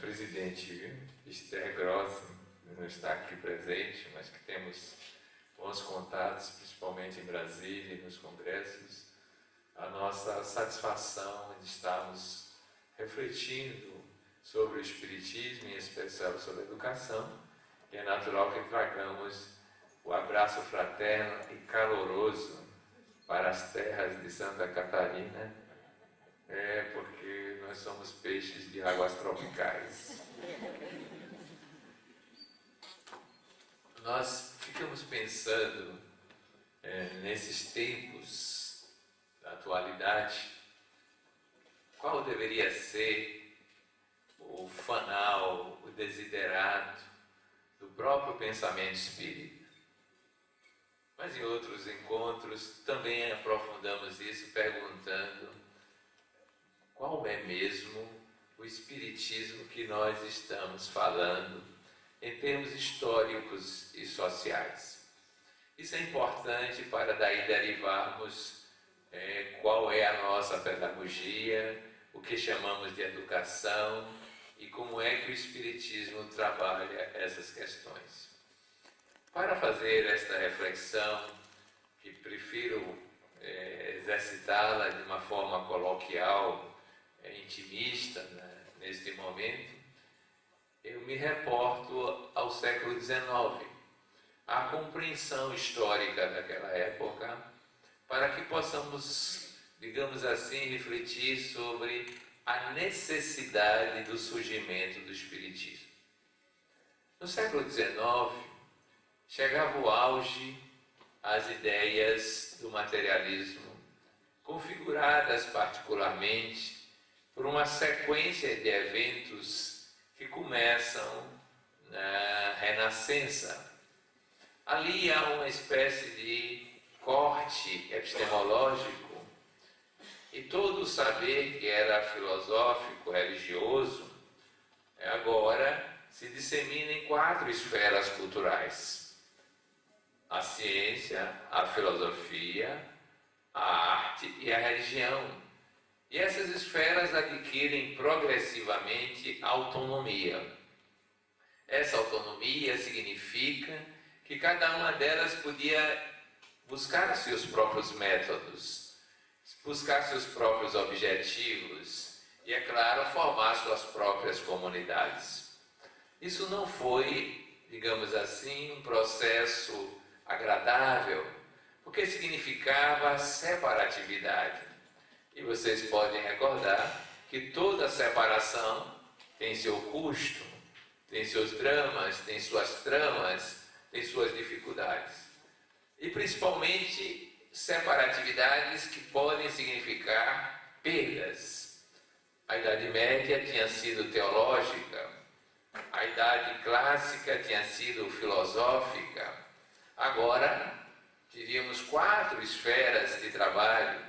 presidente Esther Gross não está aqui presente, mas que temos bons contatos, principalmente em Brasília e nos congressos, a nossa satisfação de estarmos refletindo sobre o Espiritismo, em especial sobre a educação, e é natural que tragamos o abraço fraterno e caloroso para as terras de Santa Catarina, porque nós somos peixes de águas tropicais. Nós ficamos pensando nesses tempos da atualidade, qual deveria ser o fanal, o desiderato do próprio pensamento espírita. Mas em outros encontros também aprofundamos isso perguntando qual é mesmo o espiritismo que nós estamos falando em termos históricos e sociais. Isso é importante para daí derivarmos qual é a nossa pedagogia, o que chamamos de educação e como é que o espiritismo trabalha essas questões. Para fazer esta reflexão, que prefiro exercitá-la de uma forma coloquial, intimista, neste momento, eu me reporto ao século XIX, à compreensão histórica daquela época, para que possamos, digamos assim, refletir sobre a necessidade do surgimento do Espiritismo. No século XIX, chegava o auge às ideias do materialismo, configuradas particularmente por uma sequência de eventos que começam na Renascença. Ali há uma espécie de corte epistemológico e todo o saber que era filosófico, religioso, agora se dissemina em 4 esferas culturais: a ciência, a filosofia, a arte e a religião. E essas esferas adquirem progressivamente autonomia. Essa autonomia significa que cada uma delas podia buscar seus próprios métodos, buscar seus próprios objetivos e, é claro, formar suas próprias comunidades. Isso não foi, digamos assim, um processo agradável, porque significava separatividade. E vocês podem recordar que toda separação tem seu custo, tem seus dramas, tem suas tramas, tem suas dificuldades. E principalmente separatividades que podem significar perdas. A Idade Média tinha sido teológica, a Idade Clássica tinha sido filosófica. Agora, teríamos 4 esferas de trabalho.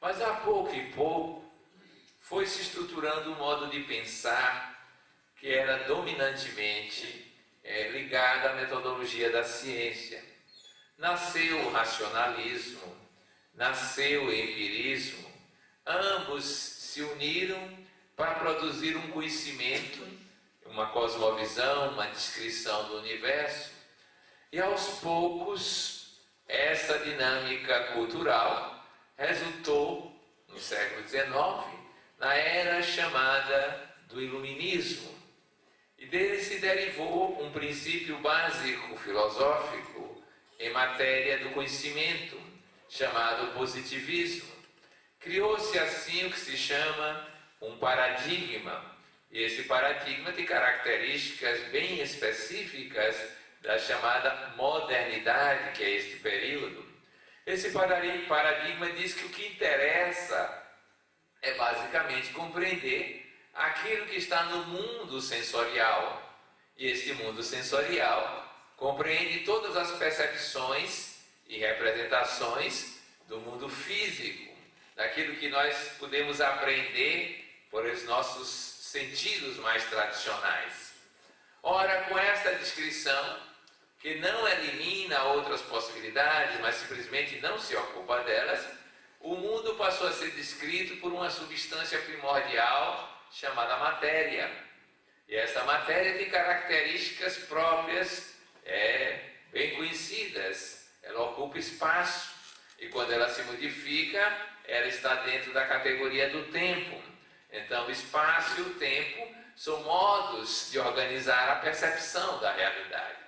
Mas a pouco e pouco foi se estruturando um modo de pensar que era dominantemente ligado à metodologia da ciência. Nasceu o racionalismo, nasceu o empirismo, ambos se uniram para produzir um conhecimento, uma cosmovisão, uma descrição do universo, e aos poucos essa dinâmica cultural resultou, no século XIX, na era chamada do Iluminismo. E dele se derivou um princípio básico filosófico em matéria do conhecimento, chamado positivismo. Criou-se assim o que se chama um paradigma, e esse paradigma tem características bem específicas da chamada modernidade, que é este período. Esse paradigma diz que o que interessa é basicamente compreender aquilo que está no mundo sensorial. E esse mundo sensorial compreende todas as percepções e representações do mundo físico, daquilo que nós podemos aprender por os nossos sentidos mais tradicionais. Ora, com esta descrição, que não elimina outras possibilidades, mas simplesmente não se ocupa delas, o mundo passou a ser descrito por uma substância primordial chamada matéria. E essa matéria tem características próprias, bem conhecidas. Ela ocupa espaço e quando ela se modifica, ela está dentro da categoria do tempo. Então, o espaço e o tempo são modos de organizar a percepção da realidade.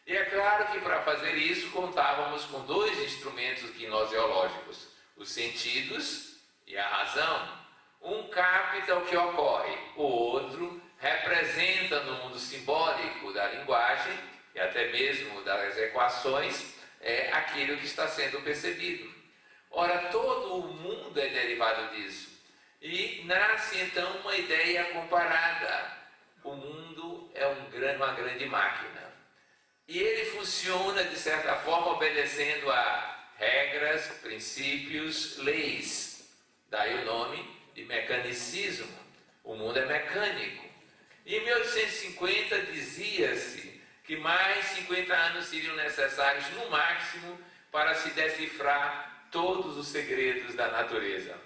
E é claro que para fazer isso contávamos com dois instrumentos gnoseológicos, os sentidos e a razão. Um capta o que ocorre, o outro representa no mundo simbólico da linguagem e até mesmo das equações aquilo que está sendo percebido. Ora, todo o mundo é derivado disso. E nasce então uma ideia comparada. O mundo é uma grande máquina. E ele funciona, de certa forma, obedecendo a regras, princípios, leis. Daí o nome de mecanicismo. O mundo é mecânico. Em 1850 dizia-se que mais 50 anos seriam necessários, no máximo, para se decifrar todos os segredos da natureza.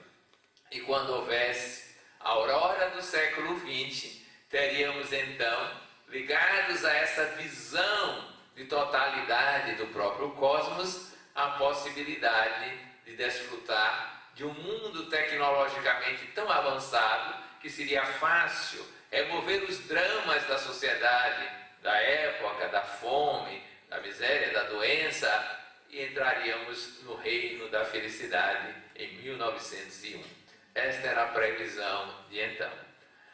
E quando houvesse a aurora do século XX, teríamos então, ligados a essa visão de totalidade do próprio cosmos, a possibilidade de desfrutar de um mundo tecnologicamente tão avançado que seria fácil remover os dramas da sociedade, da época, da fome, da miséria, da doença, e entraríamos no reino da felicidade em 1901. Esta era a previsão de então.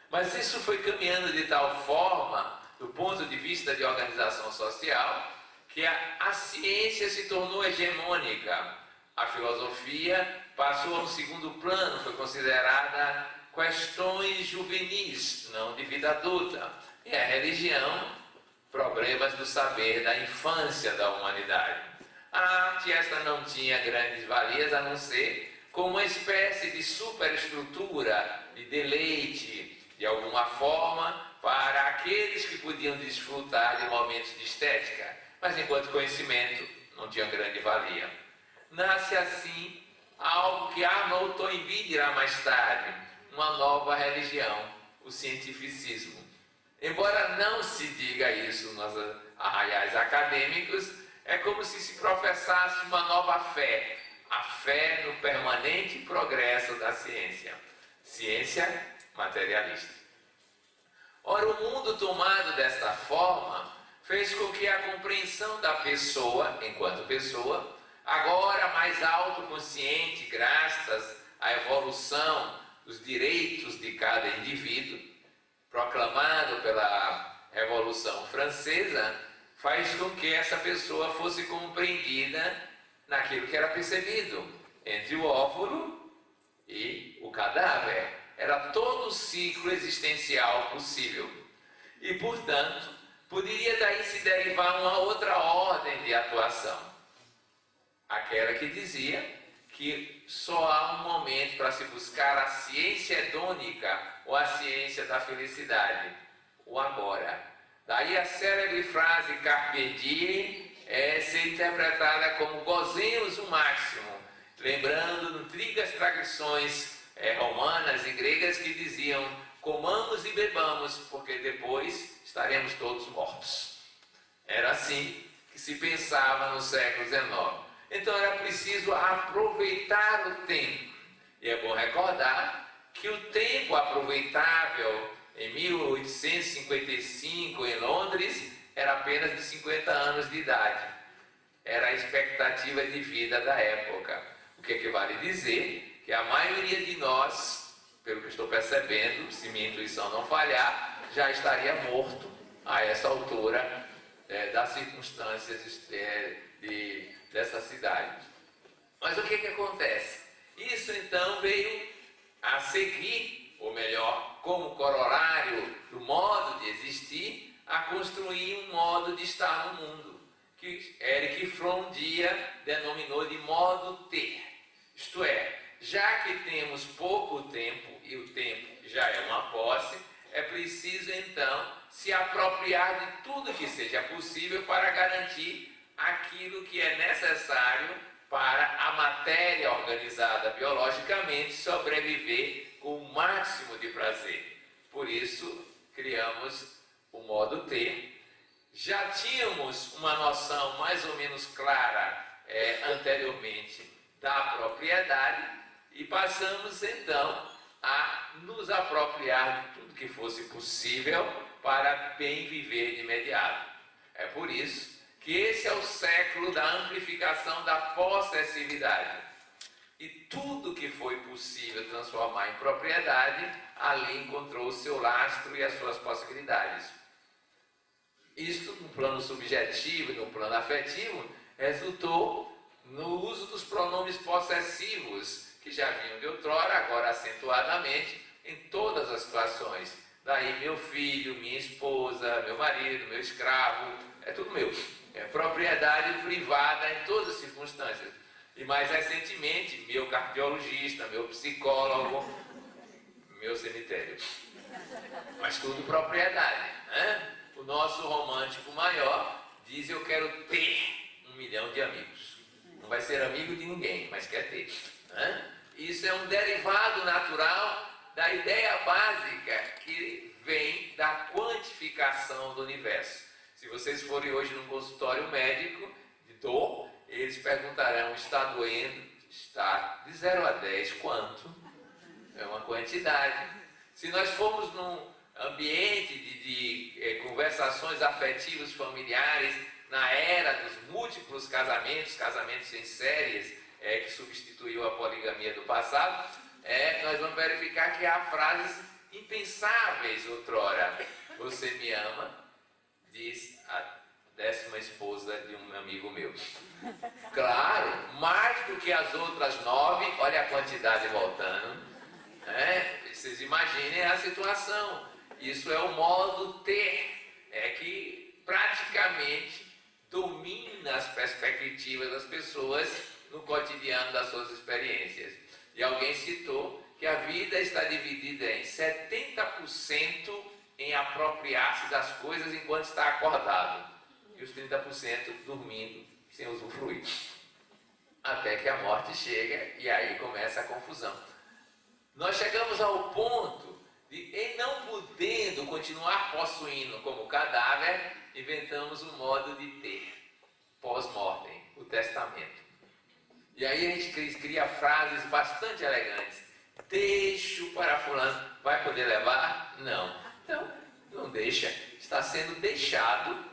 Mas isso foi caminhando de tal forma, do ponto de vista de organização social, que a ciência se tornou hegemônica. A filosofia passou a um segundo plano, foi considerada questões juvenis, não de vida adulta. E a religião, problemas do saber da infância da humanidade. A arte, esta não tinha grandes valias, a não ser como uma espécie de superestrutura, de deleite, de alguma forma, para aqueles que podiam desfrutar de momentos de estética, mas enquanto conhecimento não tinha grande valia. Nasce assim algo que Arnold Toynbee dirá mais tarde, uma nova religião, o cientificismo. Embora não se diga isso nos arraiais acadêmicos, é como se professasse uma nova fé, a fé no permanente progresso da ciência. Ciência materialista. Ora, o mundo tomado desta forma fez com que a compreensão da pessoa, enquanto pessoa, agora mais autoconsciente, graças à evolução dos direitos de cada indivíduo, proclamado pela Revolução Francesa, faz com que essa pessoa fosse compreendida naquilo que era percebido, entre o óvulo e o cadáver. Era todo o ciclo existencial possível. E, portanto, poderia daí se derivar uma outra ordem de atuação. Aquela que dizia que só há um momento para se buscar a ciência hedônica ou a ciência da felicidade, o agora. Daí a célebre frase Carpe Diem ser interpretada como gozemos o máximo, lembrando antigas tradições romanas e gregas que diziam comamos e bebamos, porque depois estaremos todos mortos. Era assim que se pensava no século XIX. Então era preciso aproveitar o tempo. E é bom recordar que o tempo aproveitável em 1855 em Londres era apenas de 50 anos de idade. Era a expectativa de vida da época. O que equivale a dizer que a maioria de nós, pelo que estou percebendo, se minha intuição não falhar, já estaria morto a essa altura das circunstâncias dessa cidade. Mas o que acontece? Isso então veio a seguir, ou melhor, como corolário do modo de existir, a construir um modo de estar no mundo, que Erich Fromm um dia denominou de modo ter. Isto é, já que temos pouco tempo, e o tempo já é uma posse, é preciso então se apropriar de tudo que seja possível para garantir aquilo que é necessário para a matéria organizada biologicamente sobreviver com o máximo de prazer. Por isso, criamos o modo T. Já tínhamos uma noção mais ou menos clara anteriormente da propriedade e passamos então a nos apropriar de tudo que fosse possível para bem viver de imediato. É por isso que esse é o século da amplificação da possessividade. E tudo que foi possível transformar em propriedade, ali encontrou o seu lastro e as suas possibilidades. Isto, no plano subjetivo e no plano afetivo, resultou no uso dos pronomes possessivos, que já vinham de outrora, agora acentuadamente, em todas as situações. Daí meu filho, minha esposa, meu marido, meu escravo, é tudo meu. É propriedade privada em todas as circunstâncias. E mais recentemente, meu cardiologista, meu psicólogo, meu cemitério. Mas tudo propriedade, né? O nosso romântico maior diz: eu quero ter 1 milhão de amigos. Não vai ser amigo de ninguém, mas quer ter, né? Isso é um derivado natural da ideia básica que vem da quantificação do universo. Se vocês forem hoje num consultório médico de dor, eles perguntarão: está doendo? Está. De 0 a 10, quanto? É uma quantidade. Se nós formos num ambiente de conversações afetivas familiares, na era dos múltiplos casamentos em séries, que substituiu a poligamia do passado, nós vamos verificar que há frases impensáveis outrora. Você me ama, diz a 10ª esposa de um amigo meu. Claro, mais do que as outras 9, olha a quantidade voltando. Vocês imaginem a situação. Isso é o modo ter, que praticamente domina as perspectivas das pessoas no cotidiano das suas experiências. E alguém citou que a vida está dividida em 70% em apropriar-se das coisas enquanto está acordado, e os 30% dormindo sem usufruir. Até que a morte chega e aí começa a confusão. Nós chegamos ao ponto de, em não podendo continuar possuindo como cadáver, inventamos um modo de ter pós-mortem, o testamento. E aí a gente cria frases bastante elegantes. Deixo para fulano. Vai poder levar? Não. Então, não deixa. Está sendo deixado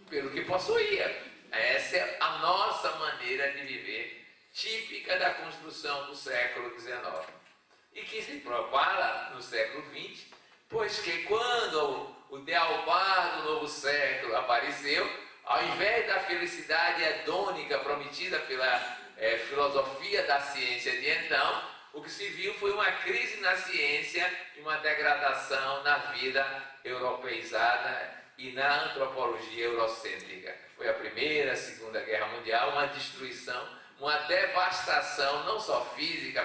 pelo que possuía. Essa é a nossa maneira de viver, típica da construção do século XIX. E que se propaga no século XX, pois que quando o Dealbar do novo século apareceu, ao invés da felicidade hedônica prometida pela filosofia da ciência de então, o que se viu foi uma crise na ciência e uma degradação na vida europeizada e na antropologia eurocêntrica. Foi a Primeira, a Segunda Guerra Mundial, uma destruição, uma devastação, não só física,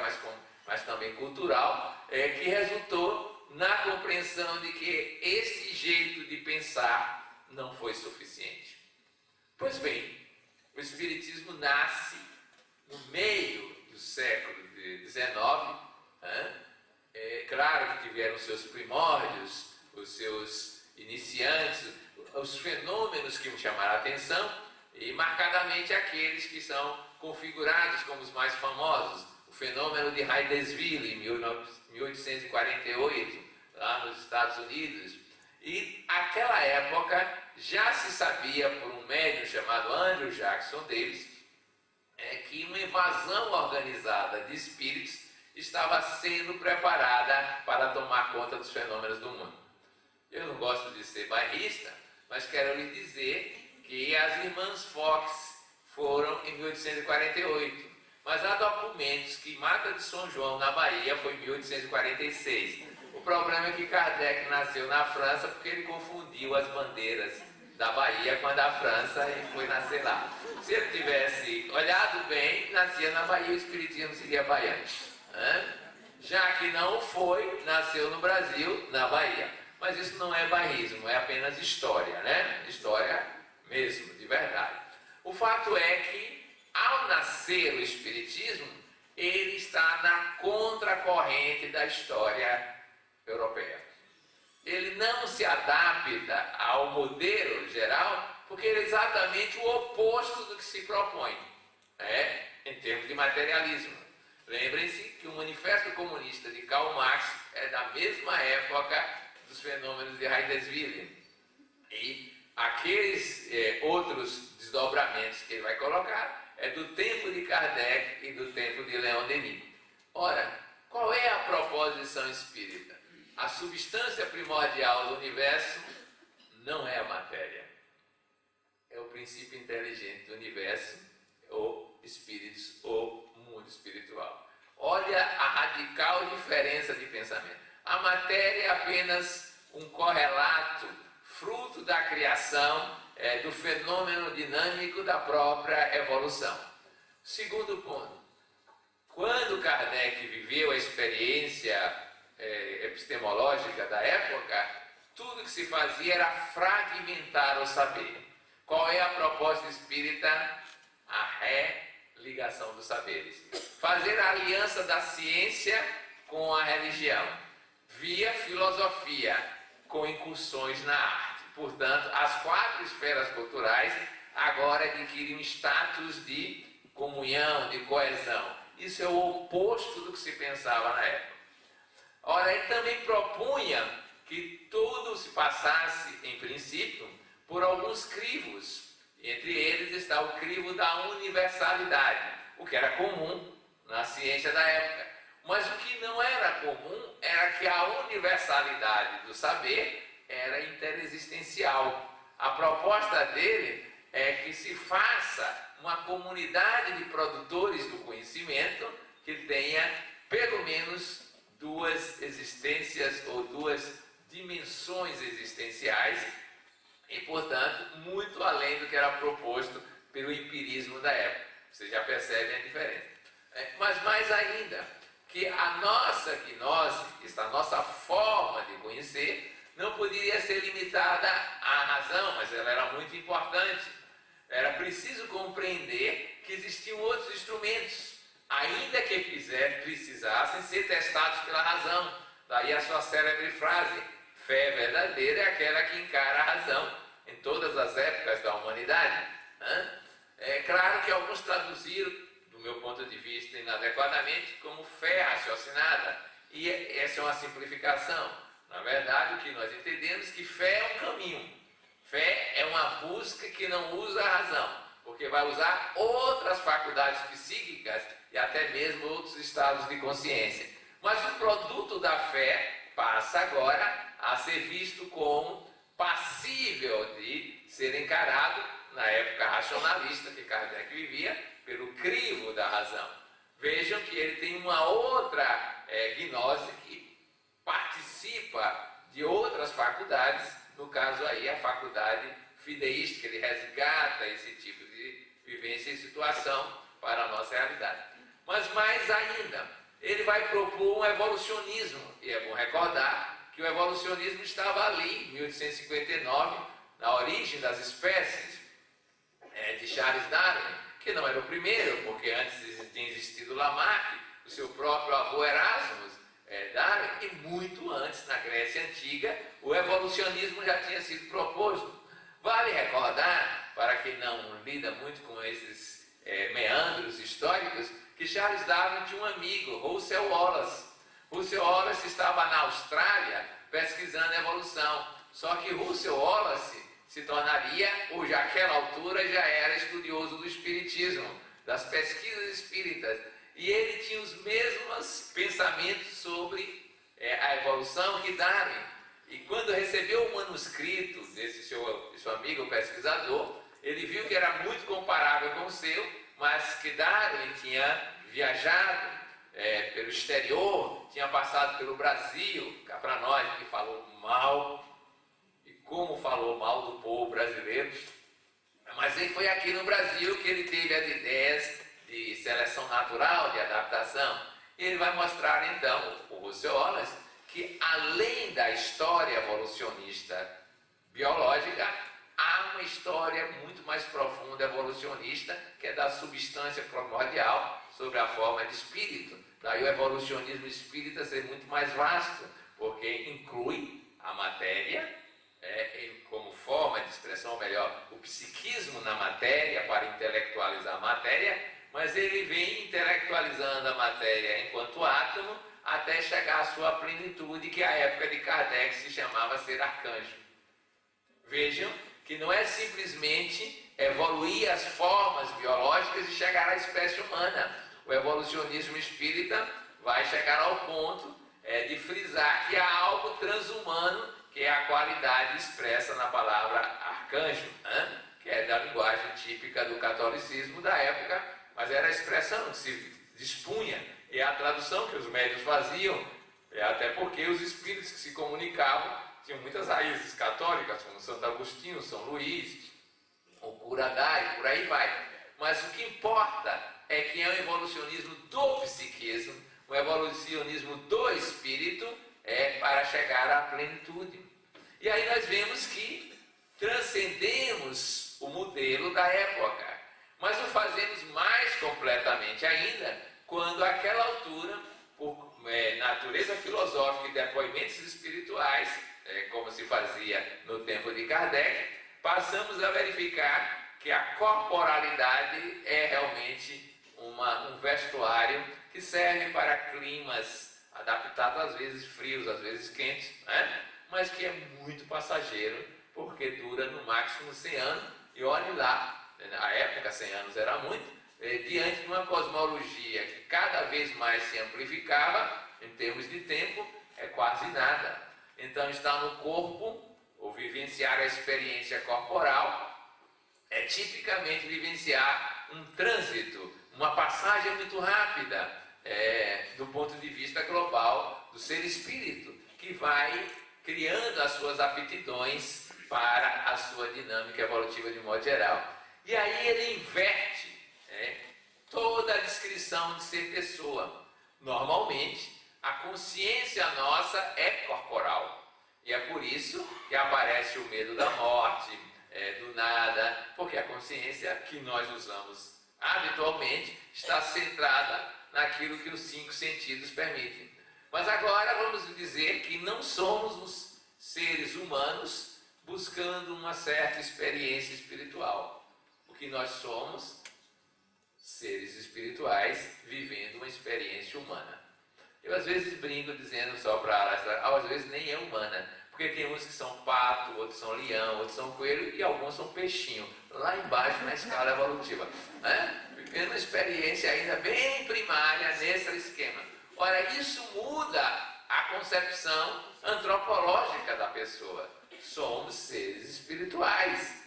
mas também cultural, que resultou na compreensão de que esse jeito de pensar não foi suficiente. Pois bem, o Espiritismo nasce no meio do século XIX, claro que tiveram seus primórdios, os seus iniciantes, os fenômenos que me chamaram a atenção, e marcadamente aqueles que são configurados como os mais famosos. O fenômeno de Hydesville, em 1848, lá nos Estados Unidos. E naquela época já se sabia por um médium chamado Andrew Jackson Davis que uma invasão organizada de espíritos estava sendo preparada para tomar conta dos fenômenos do mundo. Eu não gosto de ser bairrista, mas quero lhe dizer que as irmãs Fox foram em 1848, mas há documentos que Mata de São João, na Bahia, foi em 1846. O problema é que Kardec nasceu na França porque ele confundiu as bandeiras da Bahia com a da França e foi nascer lá. Se ele tivesse olhado bem, nascia na Bahia, o espiritismo seria baiano. Já que não foi, nasceu no Brasil, na Bahia. Mas isso não é bairrismo, é apenas história, né? História mesmo, de verdade. O fato é que, ao nascer o espiritismo, ele está na contracorrente da história europeia. ele não se adapta ao modelo geral, porque ele é exatamente o oposto do que se propõe, em termos de materialismo. Lembrem-se que o Manifesto Comunista de Karl Marx é da mesma época dos fenômenos de Heidesville. E aqueles outros desdobramentos que ele vai colocar é do tempo de Kardec e do tempo de Leon Denis. Ora, qual é a proposição espírita? A substância primordial do universo não é a matéria. É o princípio inteligente do universo, ou espíritos, ou mundo espiritual. Olha a radical diferença de pensamento. A matéria é apenas um correlato, fruto da criação, do fenômeno dinâmico da própria evolução. Segundo ponto, quando Kardec viveu a experiência epistemológica da época, tudo que se fazia era fragmentar o saber. Qual é a proposta espírita? A religação dos saberes. Fazer a aliança da ciência com a religião, via filosofia, com incursões na arte. Portanto, as 4 esferas culturais agora adquirem um status de comunhão, de coesão. Isso é o oposto do que se pensava na época. Ora, ele também propunha que tudo se passasse, em princípio, por alguns crivos. Entre eles está o crivo da universalidade, o que era comum na ciência da época. Mas o que não era comum era que a universalidade do saber era interexistencial. A proposta dele é que se faça uma comunidade de produtores do conhecimento que tenha pelo menos 2 existências ou 2 dimensões existenciais e, portanto, muito além do que era proposto pelo empirismo da época. Vocês já percebem a diferença. Mas mais ainda, que a nossa gnose, esta nossa forma de conhecer, não poderia ser limitada à razão, mas ela era muito importante. Era preciso compreender que existiam outros instrumentos, ainda que precisassem ser testados pela razão. Daí a sua célebre frase: fé verdadeira é aquela que encara a razão, em todas as épocas da humanidade. É claro que alguns traduziram, do meu ponto de vista, inadequadamente, como fé raciocinada, e essa é uma simplificação. Na verdade, o que nós entendemos é que fé é um caminho. Fé é uma busca que não usa a razão, porque vai usar outras faculdades psíquicas e até mesmo outros estados de consciência. Mas o produto da fé passa agora a ser visto como passível de ser encarado, na época racionalista que Kardec vivia, pelo crivo da razão. Vejam que ele tem uma outra gnose que participa de outras faculdades, no caso aí a faculdade fideística, ele resgata esse tipo de vivência e situação para a nossa realidade. Mas mais ainda, ele vai propor um evolucionismo, e é bom recordar que o evolucionismo estava ali, em 1859, na origem das espécies, de Charles Darwin, que não era o primeiro, porque antes tinha existido Lamarck, o seu próprio avô Erasmus Darwin, e muito antes, na Grécia Antiga, o evolucionismo já tinha sido proposto. Vale recordar, para quem não lida muito com esses meandros históricos, que Charles Darwin tinha um amigo, Russell Wallace. Russell Wallace estava na Austrália pesquisando a evolução, só que Russell Wallace se tornaria, ou já àquela altura já era estudioso do espiritismo, das pesquisas espíritas, e ele tinha os mesmos pensamentos sobre a evolução que Darwin. E quando recebeu o manuscrito desse seu amigo pesquisador, ele viu que era muito comparável com o seu, mas que Darwin tinha viajado pelo exterior, tinha passado pelo Brasil, cá para nós, que falou mal, e como falou mal do povo brasileiro. Mas ele foi aqui no Brasil que ele teve as ideias de seleção natural, de adaptação. E ele vai mostrar então, o Russell Wallace, que além da história evolucionista biológica, há uma história muito mais profunda evolucionista, que é da substância primordial, sobre a forma de espírito. Daí o evolucionismo espírita ser muito mais vasto, porque inclui a matéria, como forma de expressão, ou melhor, o psiquismo na matéria para intelectualizar a matéria, mas ele vem intelectualizando a matéria enquanto átomo até chegar à sua plenitude, que a época de Kardec se chamava ser arcanjo. Vejam que não é simplesmente evoluir as formas biológicas e chegar à espécie humana. O evolucionismo espírita vai chegar ao ponto de frisar que há algo transhumano, que é a qualidade expressa na palavra arcanjo, que é da linguagem típica do catolicismo da época, mas era a expressão que se dispunha, e a tradução que os médiuns faziam, até porque os espíritos que se comunicavam tinham muitas raízes católicas, como Santo Agostinho, São Luís, o Curadário, por aí vai. Mas o que importa é que é o evolucionismo do psiquismo, o evolucionismo do espírito, para chegar à plenitude. E aí nós vemos que transcendemos o modelo da época, mas o fazemos mais completamente ainda quando àquela altura, por natureza filosófica e depoimentos espirituais, como se fazia no tempo de Kardec, passamos a verificar que a corporalidade é realmente um vestuário que serve para climas adaptados, às vezes frios, às vezes quentes, mas que é muito passageiro, porque dura no máximo 100 anos, e olhe lá, na época 100 anos era muito, diante de uma cosmologia que cada vez mais se amplificava, em termos de tempo, é quase nada. Então, estar no corpo, ou vivenciar a experiência corporal, é tipicamente vivenciar um trânsito, uma passagem muito rápida, do ponto de vista global do ser espírito, que vai criando as suas aptidões para a sua dinâmica evolutiva de modo geral. E aí ele inverte toda a descrição de ser pessoa. Normalmente, a consciência nossa é corporal. E é por isso que aparece o medo da morte, do nada, porque a consciência que nós usamos habitualmente está centrada naquilo que os 5 sentidos permitem. Mas agora vamos dizer que não somos os seres humanos buscando uma certa experiência espiritual. O que nós somos, seres espirituais vivendo uma experiência humana. Eu às vezes brinco dizendo só para às vezes nem é humana, porque tem uns que são pato, outros são leão, outros são coelho e alguns são peixinho, lá embaixo na escala evolutiva, vivendo uma experiência ainda bem primária nesse esquema. Ora, isso muda a concepção antropológica da pessoa. Somos seres espirituais.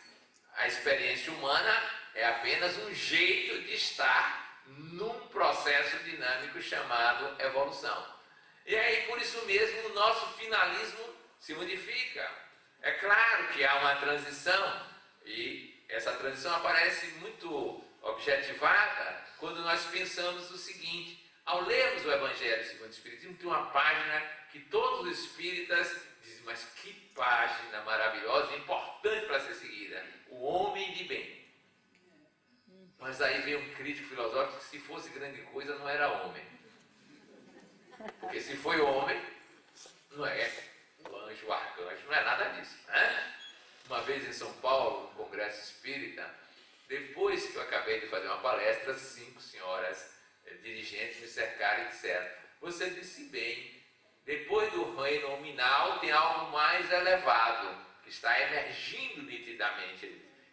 A experiência humana é apenas um jeito de estar num processo dinâmico chamado evolução. E aí, por isso mesmo, o nosso finalismo se modifica. É claro que há uma transição, e essa transição aparece muito objetivada quando nós pensamos o seguinte: ao lermos o Evangelho segundo o Espiritismo, tem uma página que todos os espíritas dizem, mas que página maravilhosa e importante para ser seguida, o homem de bem. Mas aí vem um crítico filosófico que se fosse grande coisa não era homem. Porque se foi homem, não é o anjo, o arcanjo, não é nada disso. Uma vez em São Paulo, no Congresso Espírita, depois que eu acabei de fazer uma palestra, 5 senhoras dirigentes me cercaram e disseram: você disse bem, depois do reino nominal tem algo mais elevado, que está emergindo nitidamente.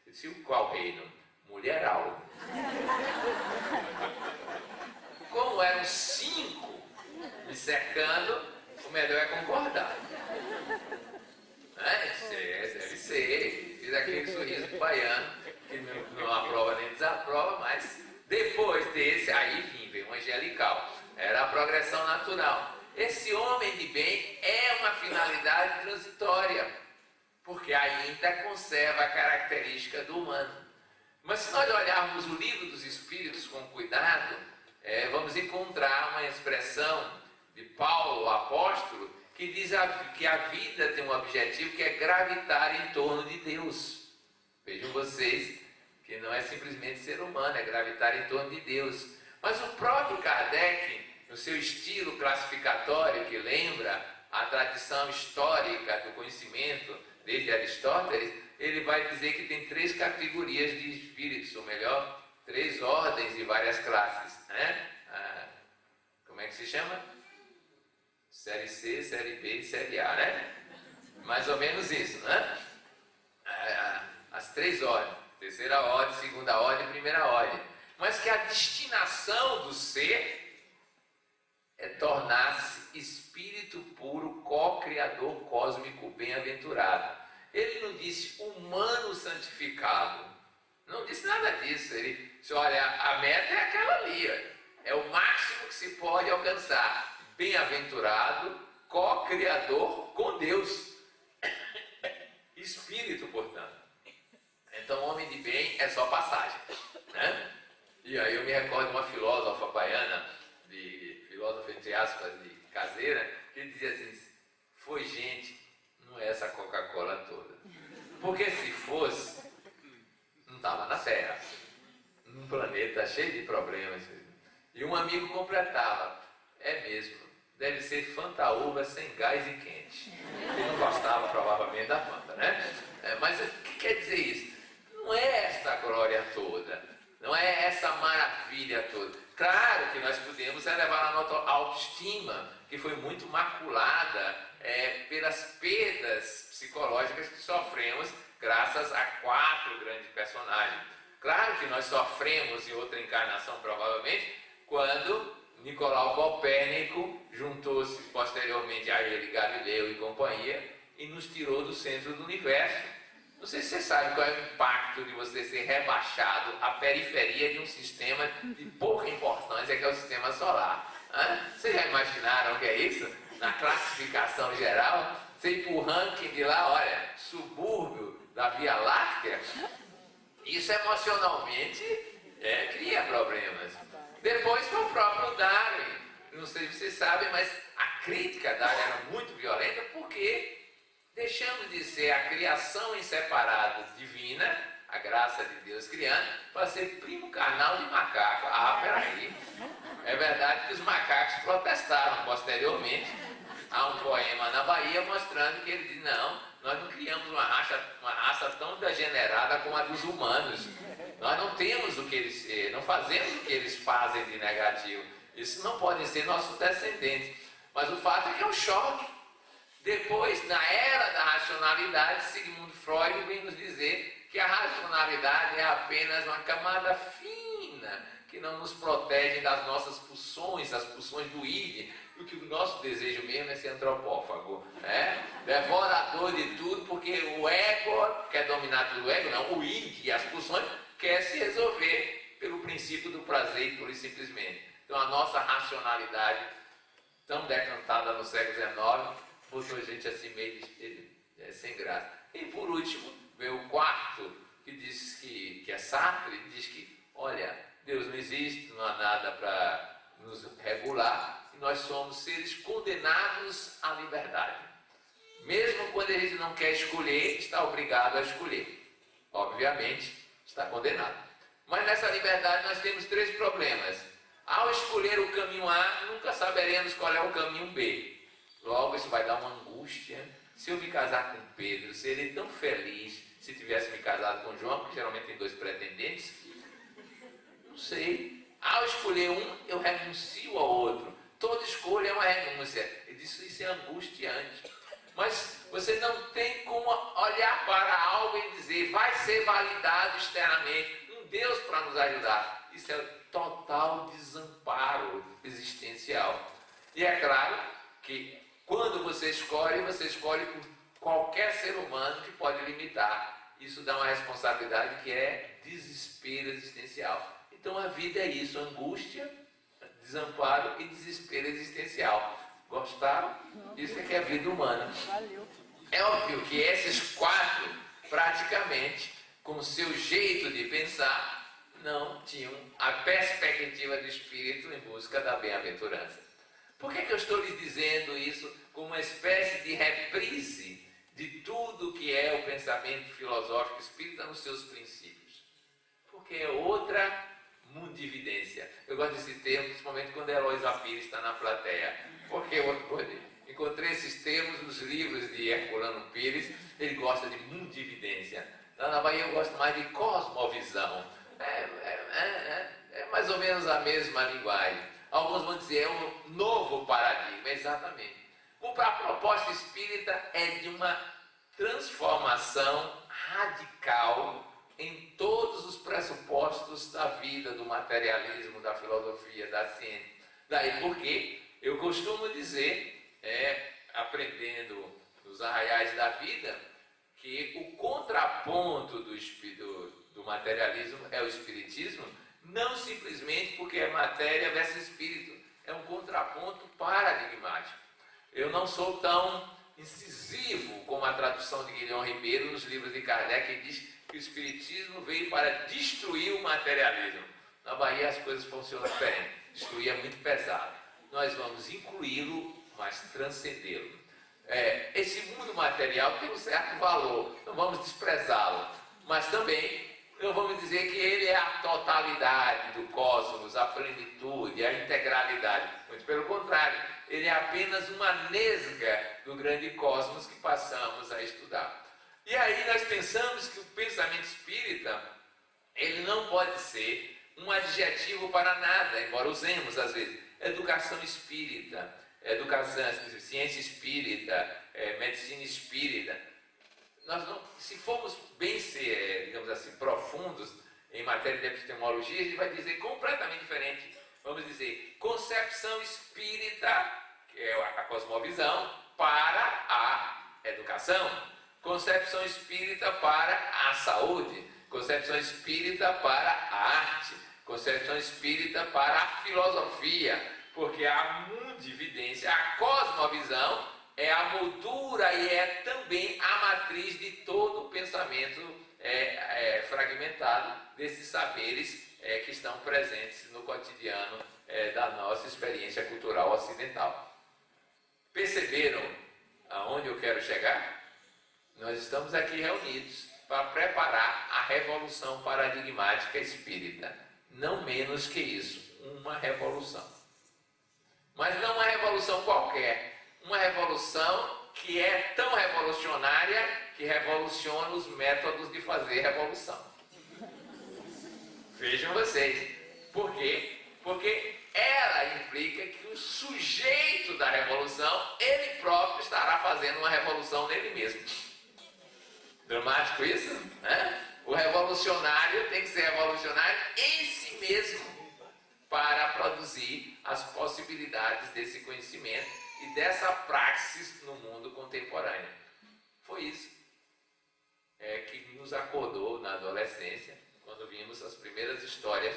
Eu disse: qual reino? Mulheral. Como eram 5 me cercando, o melhor é concordar. Deve ser. Fiz aquele sorriso baiano, que não aprova nem desaprova, mas depois desse, aí veio um angelical. Era a progressão natural. Esse homem de bem é uma finalidade transitória, porque ainda conserva a característica do humano. Mas se nós olharmos o livro dos Espíritos com cuidado, vamos encontrar uma expressão de Paulo, o apóstolo, que diz que a vida tem um objetivo que é gravitar em torno de Deus. Vejam vocês que não é simplesmente ser humano, é gravitar em torno de Deus. Mas o próprio Kardec, no seu estilo classificatório, que lembra a tradição histórica do conhecimento, desde Aristóteles, ele vai dizer que tem 3 categorias de espíritos, ou melhor, 3 ordens de várias classes, né? Como é que se chama? Série C, Série B e Série A, né? Mais ou menos isso, né? As 3 ordens, terceira ordem, segunda ordem e primeira ordem. Mas que a destinação do ser é tornar-se espírito puro, co-criador cósmico bem-aventurado. Ele não disse humano santificado, não disse nada disso. Ele disse, olha, a meta é aquela ali, é o máximo que se pode alcançar. Bem-aventurado, co-criador com Deus. Espírito, portanto. Então, homem de bem é só passagem, né? E aí eu me recordo de uma filósofa baiana, filósofa entre aspas, de caseira, que dizia assim, foi gente, não é essa Coca-Cola toda. Porque se fosse, não estava na Terra. Um planeta cheio de problemas. E um amigo completava, é mesmo, deve ser Fanta-uva sem gás e quente. Ele não gostava provavelmente da Fanta, né? Mas o que quer dizer isso? Não é essa glória toda, não é essa maravilha toda. Claro que nós podemos elevar a nossa autoestima, que foi muito maculada pelas perdas psicológicas que sofremos graças a 4 grandes personagens. Claro que nós sofremos em outra encarnação, provavelmente, quando Nicolau Copérnico juntou-se posteriormente a ele, Galileu e companhia, e nos tirou do centro do universo. Não sei se você sabe qual é o impacto de você ser rebaixado à periferia de um sistema de pouca importância, que é o sistema solar. Vocês já imaginaram o que é isso? Na classificação geral, você ir para o ranking de lá, olha, subúrbio da Via Láctea, isso emocionalmente cria problemas. Depois foi o próprio Darwin. Não sei se vocês sabem, mas a crítica a Darwin era muito violenta porque deixamos de ser a criação em separado divina, a graça de Deus criando, para ser primo carnal de macaco. Peraí. É verdade que os macacos protestaram posteriormente. Há um poema na Bahia mostrando que ele diz, não, nós não criamos uma raça tão degenerada como a dos humanos. Nós não temos o que eles, não fazemos o que eles fazem de negativo. Isso não podem ser nossos descendentes. Mas o fato é que é um choque. Depois, na era da racionalidade, Sigmund Freud vem nos dizer que a racionalidade é apenas uma camada fina que não nos protege das nossas pulsões, das pulsões do id, e que o nosso desejo mesmo é ser antropófago, devorador de tudo, porque o ego quer dominar tudo, o id e as pulsões quer se resolver pelo princípio do prazer, pura e simplesmente. Então a nossa racionalidade, tão decantada no século XIX, botou a gente assim meio sem graça. E por último, veio o quarto, que diz que é Sartre, diz que, olha, Deus não existe, não há nada para nos regular, e nós somos seres condenados à liberdade. Mesmo quando a gente não quer escolher, está obrigado a escolher. Obviamente, está condenado. Mas nessa liberdade nós temos 3 problemas. Ao escolher o caminho A, nunca saberemos qual é o caminho B. Logo, isso vai dar uma angústia. Se eu me casar com Pedro, seria tão feliz se tivesse me casado com João, porque geralmente tem 2 pretendentes. Não sei. Ao escolher um, eu renuncio ao outro. Toda escolha é uma renúncia. Ele disse, isso é angustiante. Mas você não tem como olhar para algo e dizer, vai ser validado externamente. Um Deus para nos ajudar. Isso é total desamparo existencial. E é claro que quando você escolhe por qualquer ser humano que pode limitar. Isso dá uma responsabilidade que é desespero existencial. Então a vida é isso, angústia, desamparo e desespero existencial. Gostaram? Isso é que é a vida humana. É óbvio que esses 4, praticamente, com o seu jeito de pensar, não tinham a perspectiva do espírito em busca da bem-aventurança. Por que eu estou lhes dizendo isso como uma espécie de reprise de tudo que é o pensamento filosófico espírita nos seus princípios? Porque é outra mundividência. Eu gosto desse termo, principalmente quando Eloísa Pires está na plateia. Porque Encontrei esses termos nos livros de Herculano Pires. Ele gosta de mundividência. Lá na Bahia eu gosto mais de cosmovisão. É mais ou menos a mesma linguagem. Alguns vão dizer é um novo paradigma, exatamente. A proposta espírita é de uma transformação radical em todos os pressupostos da vida, do materialismo, da filosofia, da ciência. Daí porque eu costumo dizer, aprendendo nos arraiais da vida, que o contraponto do materialismo é o espiritismo, não simplesmente porque é matéria versus espírito, é um contraponto paradigmático. Eu não sou tão incisivo como a tradução de Guilherme Ribeiro nos livros de Kardec, que diz que o espiritismo veio para destruir o materialismo. Na Bahia as coisas funcionam diferente. Destruir é muito pesado. Nós vamos incluí-lo, mas transcendê-lo. Esse mundo material tem um certo valor, não vamos desprezá-lo, mas também não vamos dizer que ele é a totalidade do cosmos, a plenitude, a integralidade. Muito pelo contrário, ele é apenas uma nesga do grande cosmos que passamos a estudar. E aí nós pensamos que o pensamento espírita, ele não pode ser um adjetivo para nada, embora usemos às vezes. Educação espírita, ciência espírita, medicina espírita. Nós não, se formos bem digamos assim, profundos em matéria de epistemologia, a gente vai dizer completamente diferente. Vamos dizer, concepção espírita, que é a cosmovisão, para a educação. Concepção espírita para a saúde. Concepção espírita para a arte. Concepção espírita para a filosofia. Porque a mundividência, a cosmovisão, é a moldura e é também a matriz de todo o pensamento fragmentado desses saberes que estão presentes no cotidiano da nossa experiência cultural ocidental. Perceberam aonde eu quero chegar? Nós estamos aqui reunidos para preparar a revolução paradigmática espírita. Não menos que isso, uma revolução. Mas não uma revolução qualquer, uma revolução que é tão revolucionária que revoluciona os métodos de fazer revolução. Vejam vocês. Por quê? Porque ela implica que o sujeito da revolução, ele próprio estará fazendo uma revolução nele mesmo. Dramático isso? Né? O revolucionário tem que ser revolucionário em si mesmo para produzir as possibilidades desse conhecimento e dessa praxis no mundo contemporâneo. Foi isso que nos acordou na adolescência, quando vimos as primeiras histórias,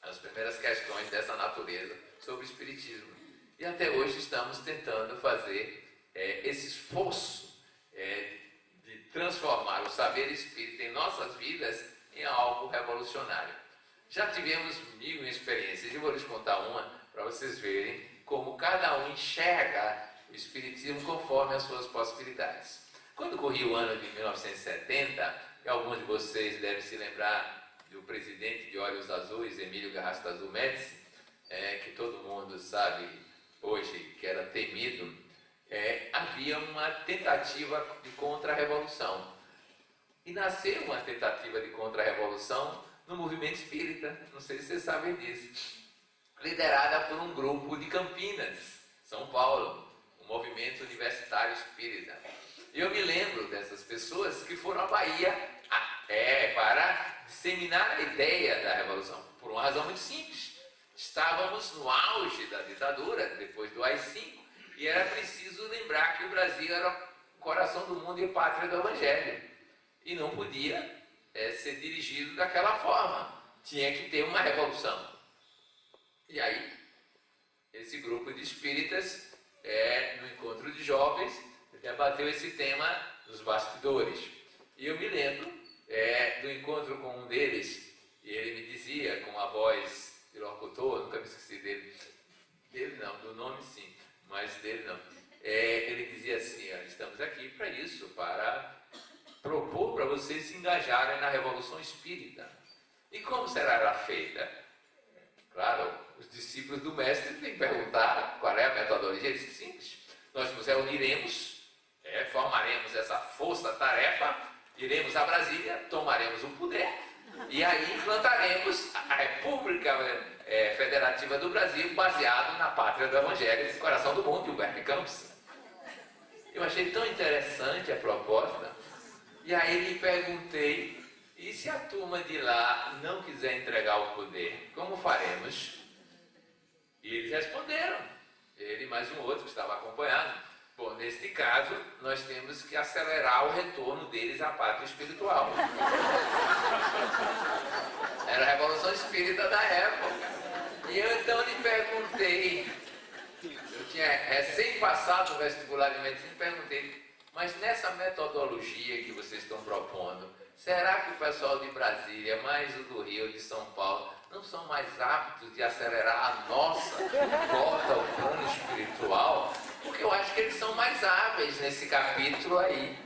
as primeiras questões dessa natureza sobre o espiritismo. E até hoje estamos tentando fazer esse esforço de transformar o saber espírita em nossas vidas em algo revolucionário. Já tivemos mil experiências, e vou lhes contar uma para vocês verem como cada um enxerga o espiritismo conforme as suas possibilidades. Quando corria o ano de 1970, e alguns de vocês devem se lembrar do presidente de Olhos Azuis, Emílio Garrastazu Médici, que todo mundo sabe hoje que era temido, havia uma tentativa de contra-revolução. E nasceu uma tentativa de contra-revolução no movimento espírita, não sei se vocês sabem disso, liderada por um grupo de Campinas, São Paulo, o Movimento Universitário Espírita. E eu me lembro dessas pessoas que foram à Bahia para disseminar a ideia da revolução, por uma razão muito simples. Estávamos no auge da ditadura, depois do AI-5, e era preciso lembrar que o Brasil era o coração do mundo e a pátria do Evangelho. E não podia ser dirigido daquela forma. Tinha que ter uma revolução. E aí, esse grupo de espíritas, no encontro de jovens, debateu esse tema nos bastidores. E eu me lembro do encontro com um deles, e ele me dizia, com a voz de locutor, nunca me esqueci dele. Dele não, do nome sim, mas dele não. Ele dizia assim, estamos aqui para isso, para propor para vocês se engajarem na Revolução Espírita. E como será ela feita? Claro, os discípulos do mestre têm que perguntar qual é a metodologia. Ele disse, simples. nós nos reuniremos, formaremos essa força-tarefa, iremos a Brasília, tomaremos o poder e aí implantaremos a República Federativa do Brasil baseado na pátria do Evangelho esse coração do mundo, Humberto Campos. Eu achei tão interessante a proposta e aí lhe perguntei, e se a turma de lá não quiser entregar o poder, como faremos? E eles responderam, ele e mais um outro que estava acompanhado. Bom, neste caso, nós temos que acelerar o retorno deles à pátria espiritual. Era a Revolução Espírita da época. E eu então lhe perguntei, eu tinha recém passado no vestibular de medicina, e perguntei, mas nessa metodologia que vocês estão propondo, será que o pessoal de Brasília, mais o do Rio, de São Paulo, não são mais aptos de acelerar a nossa volta ao plano espiritual? Porque eu acho que eles são mais hábeis nesse capítulo aí.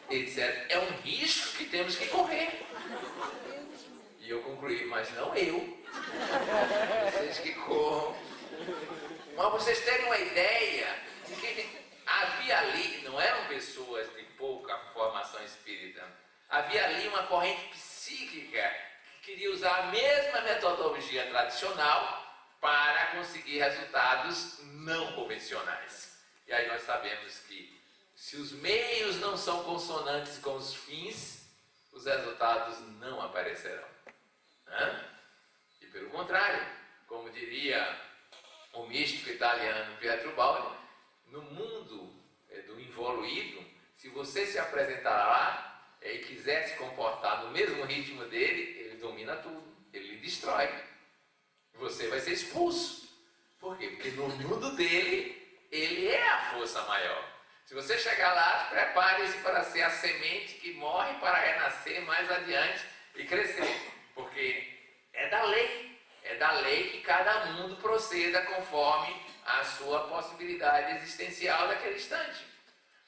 Eles disseram, é um risco que temos que correr. E eu concluí, mas não eu. Vocês que corram. Mas vocês terem uma ideia de que havia ali, não eram pessoas de pouca formação espírita, havia ali uma corrente psíquica que queria usar a mesma metodologia tradicional para conseguir resultados não convencionais. E aí nós sabemos que se os meios não são consonantes com os fins, os resultados não aparecerão. E pelo contrário, como diria o místico italiano Pietro Baldi, no mundo do involuído, se você se apresentar lá e quiser se comportar no mesmo ritmo dele, ele domina tudo, ele lhe destrói. Você vai ser expulso. Por quê? Porque no mundo dele, ele é a força maior. Se você chegar lá, prepare-se para ser a semente que morre para renascer mais adiante e crescer. Porque é da lei que cada mundo proceda conforme a sua possibilidade existencial daquele instante.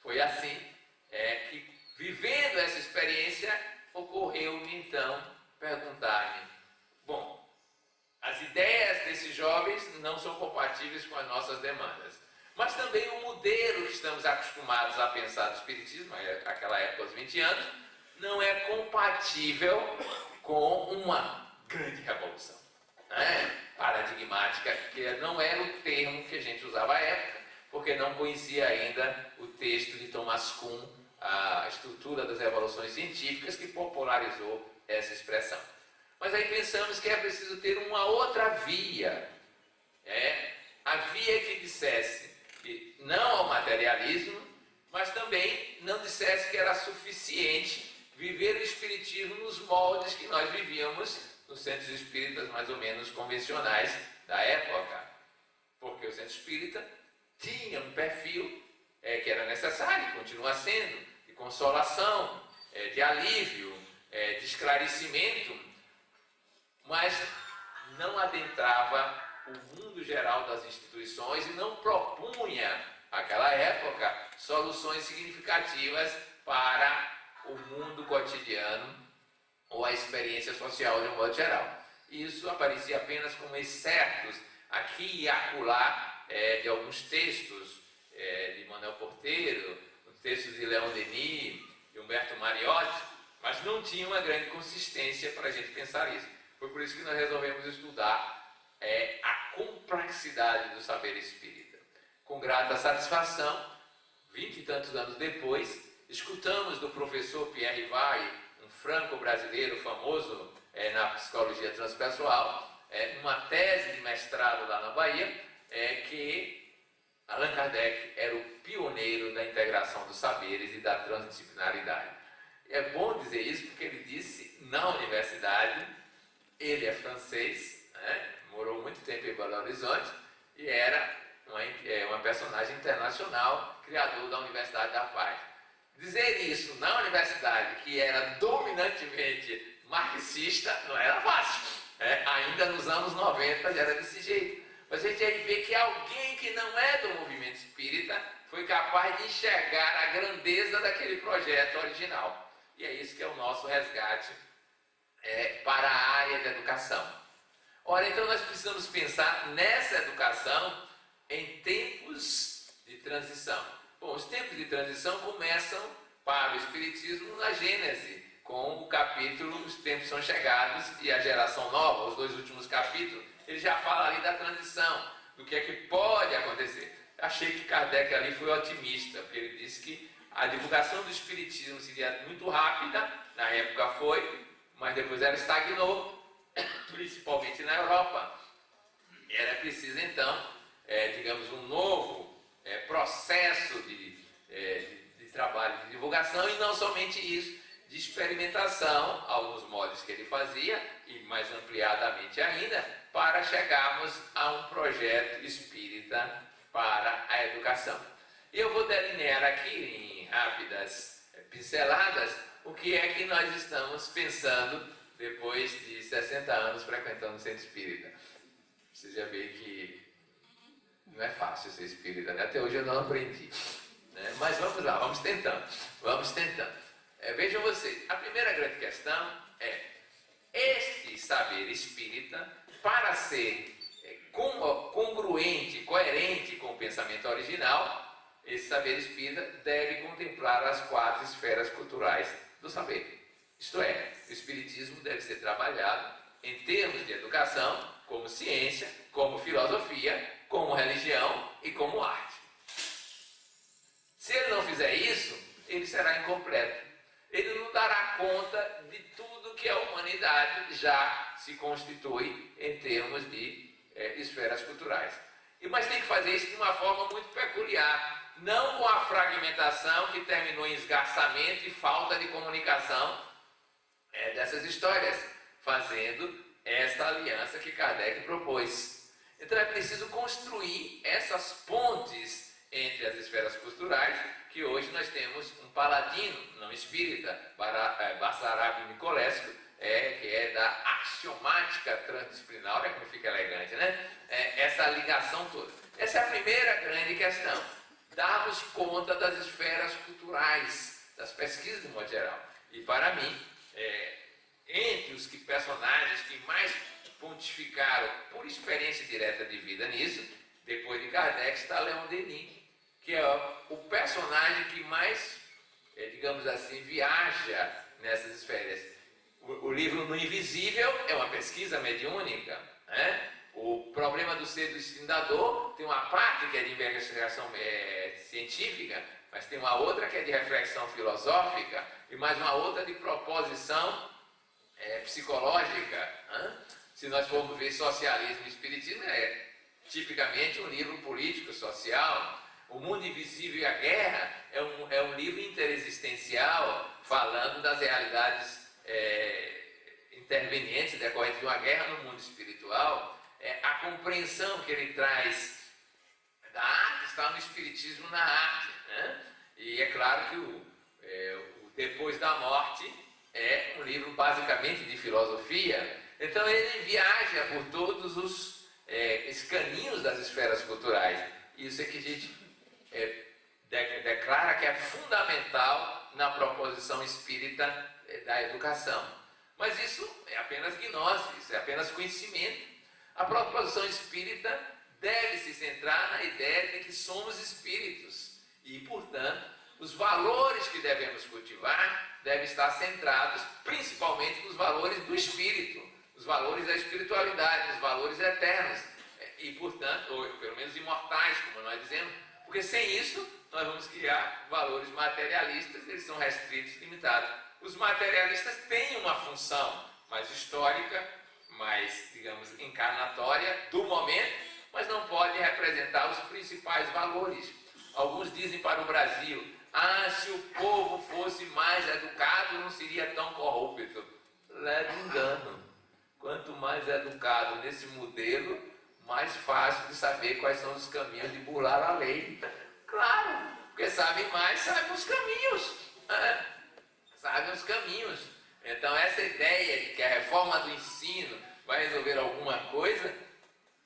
Foi assim que, vivendo essa experiência, ocorreu-me então perguntar-me, bom, as ideias desses jovens não são compatíveis com as nossas demandas. Mas também o modelo que estamos acostumados a pensar do Espiritismo, naquela época, aos 20 anos, não é compatível com uma grande revolução paradigmática, que não era o termo que a gente usava à época, porque não conhecia ainda o texto de Thomas Kuhn, a estrutura das revoluções científicas, que popularizou essa expressão. Mas aí pensamos que é preciso ter uma outra via, a via que dissesse que não ao materialismo, mas também não dissesse que era suficiente viver o espiritismo nos moldes que nós vivíamos nos centros espíritas mais ou menos convencionais da época. Porque o centro espírita tinha um perfil que era necessário, continua sendo, de consolação, de alívio, de esclarecimento, mas não adentrava o mundo geral das instituições e não propunha, naquela época, soluções significativas para o mundo cotidiano ou a experiência social de um modo geral. Isso aparecia apenas como excertos aqui e acolá de alguns textos de Manuel Porteiro, textos de Leon Denis, de Humberto Mariotti, mas não tinha uma grande consistência para a gente pensar isso. Foi por isso que nós resolvemos estudar a complexidade do saber espírita. Com grata satisfação, 20 e tantos anos depois, escutamos do professor Pierre Vai, um franco-brasileiro famoso na psicologia transpessoal, numa tese de mestrado lá na Bahia, que Allan Kardec era o pioneiro da integração dos saberes e da transdisciplinaridade. É bom dizer isso porque ele disse na universidade, ele é francês, morou muito tempo em Belo Horizonte e era uma personagem internacional, criador da Universidade da Paz. Dizer isso na universidade, que era dominantemente marxista, não era fácil. Ainda nos anos 90 já era desse jeito. Mas a gente aí vê que alguém que não é do movimento espírita foi capaz de enxergar a grandeza daquele projeto original. E é isso que é o nosso resgate para a área da educação. Ora, então nós precisamos pensar nessa educação em tempos de de transição. Bom, os tempos de transição começam para o Espiritismo na Gênese, com o capítulo Os Tempos São Chegados e a Geração Nova, os 2 últimos capítulos, ele já fala ali da transição, do que é que pode acontecer. Achei que Kardec ali foi otimista, porque ele disse que a divulgação do Espiritismo seria muito rápida, na época foi, mas depois ela estagnou, principalmente na Europa. E era preciso então, digamos, um novo processo de trabalho de divulgação, e não somente isso, de experimentação, alguns modos que ele fazia, e mais ampliadamente ainda, para chegarmos a um projeto espírita para a educação. E eu vou delinear aqui, em rápidas pinceladas, o que é que nós estamos pensando depois de 60 anos frequentando o centro espírita. Você já vê que não é fácil ser espírita, né? Até hoje eu não aprendi, né? Mas vamos lá, vamos tentando. Vejam vocês, a primeira grande questão é: este saber espírita, para ser congruente, coerente com o pensamento original, esse saber espírita deve contemplar as 4 esferas culturais do saber. Isto é, o espiritismo deve ser trabalhado em termos de educação, como ciência, como filosofia, como religião e como arte. Se ele não fizer isso, ele será incompleto. Ele não dará conta de tudo que a humanidade já se constitui em termos de esferas culturais. Mas tem que fazer isso de uma forma muito peculiar, não com a fragmentação que terminou em esgarçamento e falta de comunicação dessas histórias, fazendo essa aliança que Kardec propôs. Então é preciso construir essas pontes entre as esferas culturais, que hoje nós temos um paladino não espírita, Basarab Nicolescu, que é da axiomática transdisciplinar, olha como fica elegante, né? Essa ligação toda. Essa é a primeira grande questão. Darmos conta das esferas culturais, das pesquisas de modo geral. E para mim, entre os personagens que mais pontificaram por experiência direta de vida nisso, depois de Kardec, está Leon Denis, que é o personagem que mais, digamos assim, viaja nessas esferas. O livro No Invisível é uma pesquisa mediúnica, né? O Problema do Ser do Destino da Dor tem uma parte que é de investigação científica, mas tem uma outra que é de reflexão filosófica e mais uma outra de proposição psicológica, né? Se nós formos ver Socialismo e Espiritismo, é tipicamente um livro político, social. O Mundo Invisível e a Guerra é um livro interexistencial, falando das realidades intervenientes decorrentes de uma guerra no mundo espiritual. A compreensão que ele traz da arte está no Espiritismo, na arte, né? E é claro que o Depois da Morte é um livro basicamente de filosofia. Então ele viaja por todos os caminhos das esferas culturais. Isso é que a gente declara que é fundamental na proposição espírita da educação. Mas isso é apenas gnose, isso é apenas conhecimento. A proposição espírita deve se centrar na ideia de que somos espíritos e, portanto, os valores que devemos cultivar devem estar centrados principalmente nos valores do espírito, os valores da espiritualidade, os valores eternos e, portanto, ou pelo menos imortais, como nós dizemos, porque sem isso nós vamos criar valores materialistas, eles são restritos, limitados. Os materialistas têm uma função mais histórica, mais, digamos, encarnatória do momento, mas não podem representar os principais valores. Alguns dizem para o Brasil: se o povo fosse mais educado, não seria tão corrupto. Leve engano. Quanto mais educado nesse modelo, mais fácil de saber quais são os caminhos de burlar a lei. Claro, porque sabem mais, sabem os caminhos. Sabem os caminhos. Então essa ideia de que a reforma do ensino vai resolver alguma coisa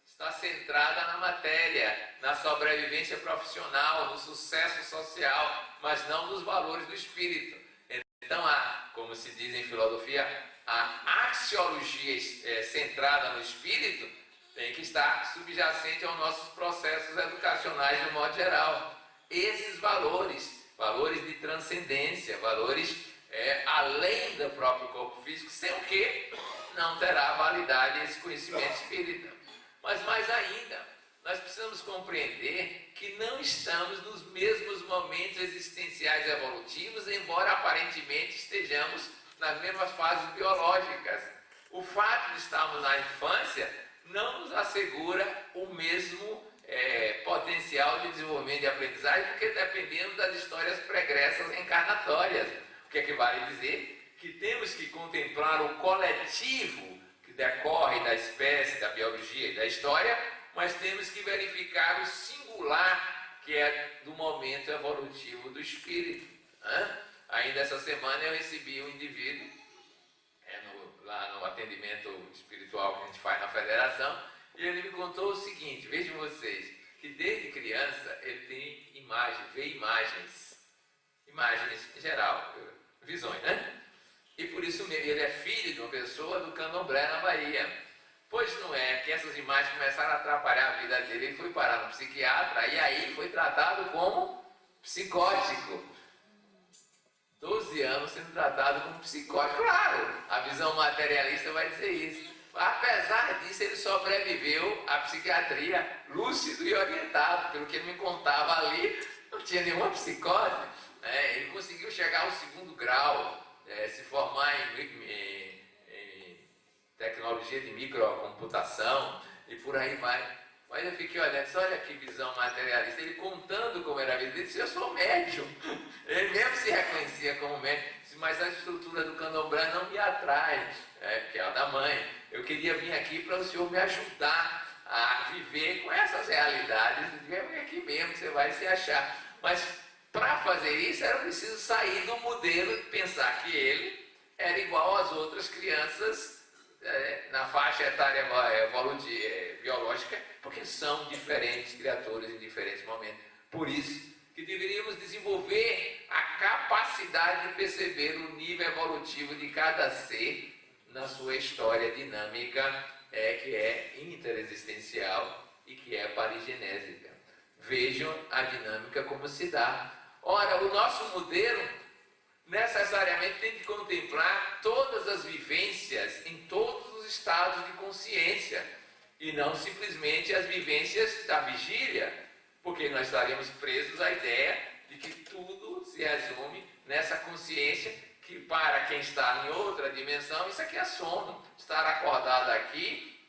está centrada na matéria, na sobrevivência profissional, no sucesso social, mas não nos valores do espírito. Então como se diz em filosofia, a axiologia centrada no espírito tem que estar subjacente aos nossos processos educacionais de um modo geral. esses valores, valores de transcendência, valores além do próprio corpo físico, sem o que não terá validade esse conhecimento espírita. Mas mais ainda, nós precisamos compreender que não estamos nos mesmos momentos existenciais evolutivos, embora aparentemente estejamos nas mesmas fases biológicas. O fato de estarmos na infância não nos assegura o mesmo potencial de desenvolvimento e aprendizagem, porque dependendo das histórias pregressas encarnatórias. O que é que vale dizer? Que temos que contemplar o coletivo que decorre da espécie, da biologia e da história, mas temos que verificar o singular que é do momento evolutivo do espírito. Ainda essa semana eu recebi um indivíduo lá no atendimento espiritual que a gente faz na federação, e ele me contou o seguinte: vejam vocês, que desde criança ele tem vê imagens em geral, visões, né? E por isso mesmo, ele é filho de uma pessoa do Candomblé na Bahia. Pois não é que essas imagens começaram a atrapalhar a vida dele, ele foi parar no psiquiatra e aí foi tratado como psicótico. 12 anos sendo tratado como psicótico. Claro, a visão materialista vai dizer isso. Apesar disso, ele sobreviveu à psiquiatria lúcido e orientado. Pelo que ele me contava ali, não tinha nenhuma psicose. Ele conseguiu chegar ao 2º grau, se formar em tecnologia de microcomputação e por aí vai. Mas eu fiquei olhando, olha que visão materialista, ele contando como era a vida, ele disse: eu sou médium. Ele mesmo se reconhecia como médium, mas a estrutura do Candomblé não me atrai, porque é a da mãe. Eu queria vir aqui para o senhor me ajudar a viver com essas realidades, vem aqui mesmo, você vai se achar. Mas para fazer isso era preciso sair do modelo e pensar que ele era igual às outras crianças na faixa etária biológica, porque são diferentes criaturas em diferentes momentos. Por isso que deveríamos desenvolver a capacidade de perceber o nível evolutivo de cada ser na sua história dinâmica, que é interexistencial e que é parigenésica. Vejam a dinâmica como se dá. Ora, o nosso modelo necessariamente tem que contemplar todas as vivências em todos os estados de consciência e não simplesmente as vivências da vigília, porque nós estaríamos presos à ideia de que tudo se resume nessa consciência que, para quem está em outra dimensão, isso aqui é sono. Estar acordado aqui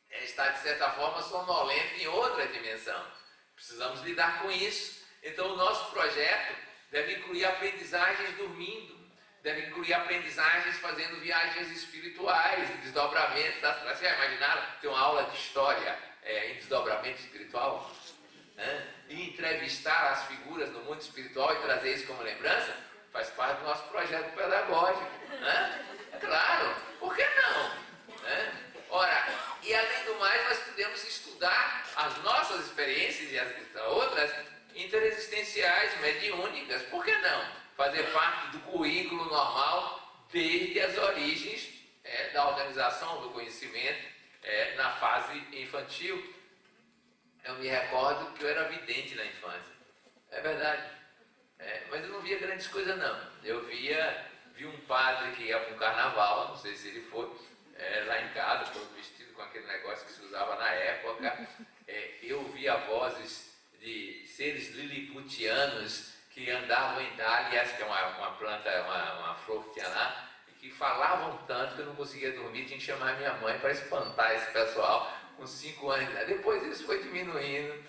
é estar, de certa forma, sonolento em outra dimensão. Precisamos lidar com isso. Então, o nosso projeto deve incluir aprendizagens dormindo, deve incluir aprendizagens fazendo viagens espirituais, desdobramentos das... Vocês já imaginaram ter uma aula de história em desdobramento espiritual? E entrevistar as figuras do mundo espiritual e trazer isso como lembrança? Faz parte do nosso projeto pedagógico. Claro, por que não? Ora, e além do mais, nós podemos estudar as nossas experiências e as outras interexistenciais, mediúnicas, por que não? Fazer parte do currículo normal desde as origens da organização do conhecimento na fase infantil. Eu me recordo que eu era vidente na infância. É verdade. Mas eu não via grandes coisas não. Eu vi um padre que ia para um carnaval, não sei se ele foi, lá em casa, todo vestido com aquele negócio que se usava na época. Eu via vozes de seres liliputianos que andavam em dálias, que é uma planta, uma flor que tinha lá, e que falavam tanto que eu não conseguia dormir, tinha que chamar minha mãe para espantar esse pessoal com 5 anos. Depois isso foi diminuindo.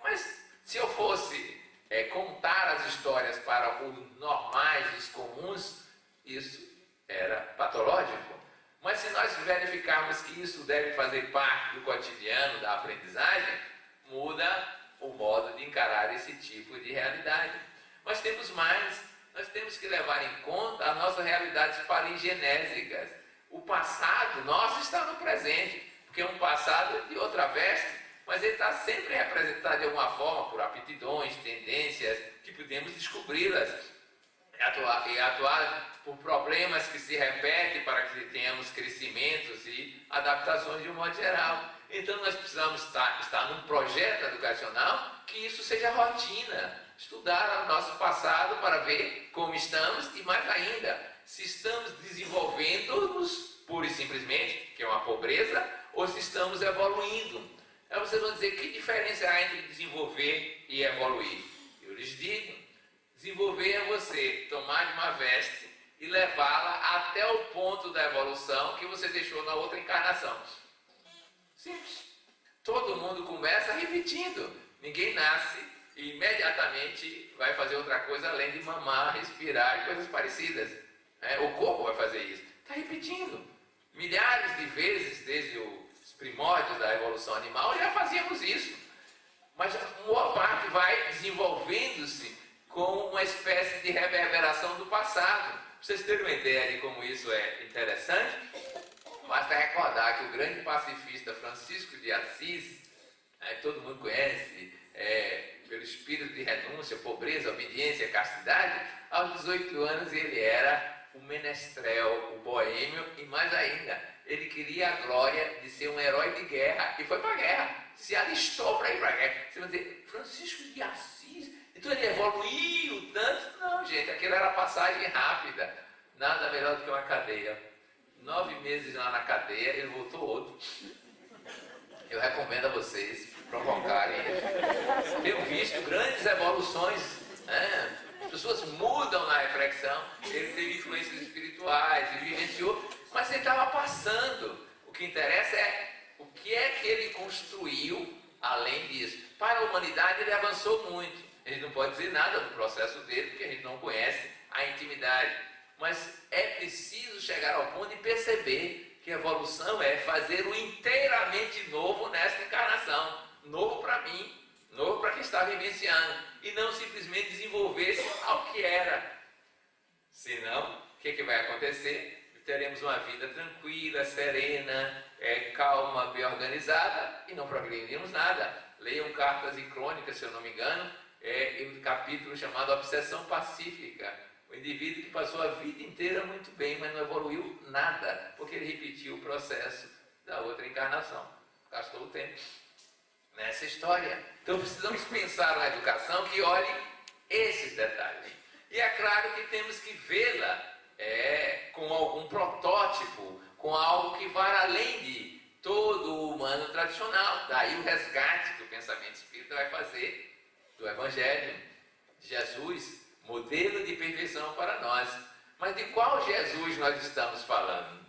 Mas se eu fosse contar as histórias para os normais, os comuns, isso era patológico. Mas se nós verificarmos que isso deve fazer parte do cotidiano, da aprendizagem, muda o modo de encarar esse tipo de realidade. Mas temos mais, nós temos que levar em conta as nossas realidades palingenésicas. O passado nosso está no presente, porque é um passado de outra veste, mas ele está sempre representado de alguma forma por aptidões, tendências, que podemos descobri-las e atuar por problemas que se repetem para que tenhamos crescimentos e adaptações de um modo geral. Então nós precisamos estar num projeto educacional que isso seja rotina, estudar o nosso passado para ver como estamos e mais ainda, se estamos desenvolvendo-nos pura e simplesmente, que é uma pobreza, ou se estamos evoluindo. Aí vocês vão dizer, que diferença há entre desenvolver e evoluir? Eu lhes digo, desenvolver é você tomar de uma veste e levá-la até o ponto da evolução que você deixou na outra encarnação. Simples. Todo mundo começa repetindo. Ninguém nasce e imediatamente vai fazer outra coisa além de mamar, respirar e coisas parecidas. O corpo vai fazer isso. Está repetindo. Milhares de vezes desde os primórdios da evolução animal já fazíamos isso. Mas uma parte vai desenvolvendo-se com uma espécie de reverberação do passado. Para vocês terem uma ideia de como isso é interessante, basta recordar que o grande pacifista Francisco de Assis, todo mundo conhece, pelo espírito de renúncia, pobreza, obediência, castidade, aos 18 anos ele era o menestrel, o boêmio e mais ainda, ele queria a glória de ser um herói de guerra e foi para a guerra, se alistou para ir para a guerra. Você vai dizer, Francisco de Assis, então ele evoluiu tanto? Não, gente, aquilo era passagem rápida, nada melhor do que uma cadeia. 9 meses lá na cadeia, ele voltou outro. Eu recomendo a vocês provocarem isso. Tenho visto grandes evoluções, as pessoas mudam na reflexão. Ele teve influências espirituais e vivenciou, mas ele estava passando. O que interessa é o que é que ele construiu além disso. Para a humanidade ele avançou muito. A gente não pode dizer nada do processo dele, porque a gente não conhece a intimidade. Mas é preciso chegar ao ponto de perceber que a evolução é fazer o inteiramente novo nesta encarnação. Novo para mim, novo para quem está vivenciando. E não simplesmente desenvolver-se ao que era. Senão, o que vai acontecer? Teremos uma vida tranquila, serena, calma, bem organizada e não progrediremos nada. Leiam Cartas e Crônicas, se eu não me engano, um capítulo chamado Obsessão Pacífica. O indivíduo que passou a vida inteira muito bem, mas não evoluiu nada, porque ele repetiu o processo da outra encarnação. Gastou o tempo nessa história. Então precisamos pensar na educação que olhe esses detalhes. E é claro que temos que vê-la com algum protótipo, com algo que vá além de todo o humano tradicional. Daí o resgate que o pensamento espírita vai fazer do Evangelho de Jesus, modelo de perfeição para nós. Mas de qual Jesus nós estamos falando?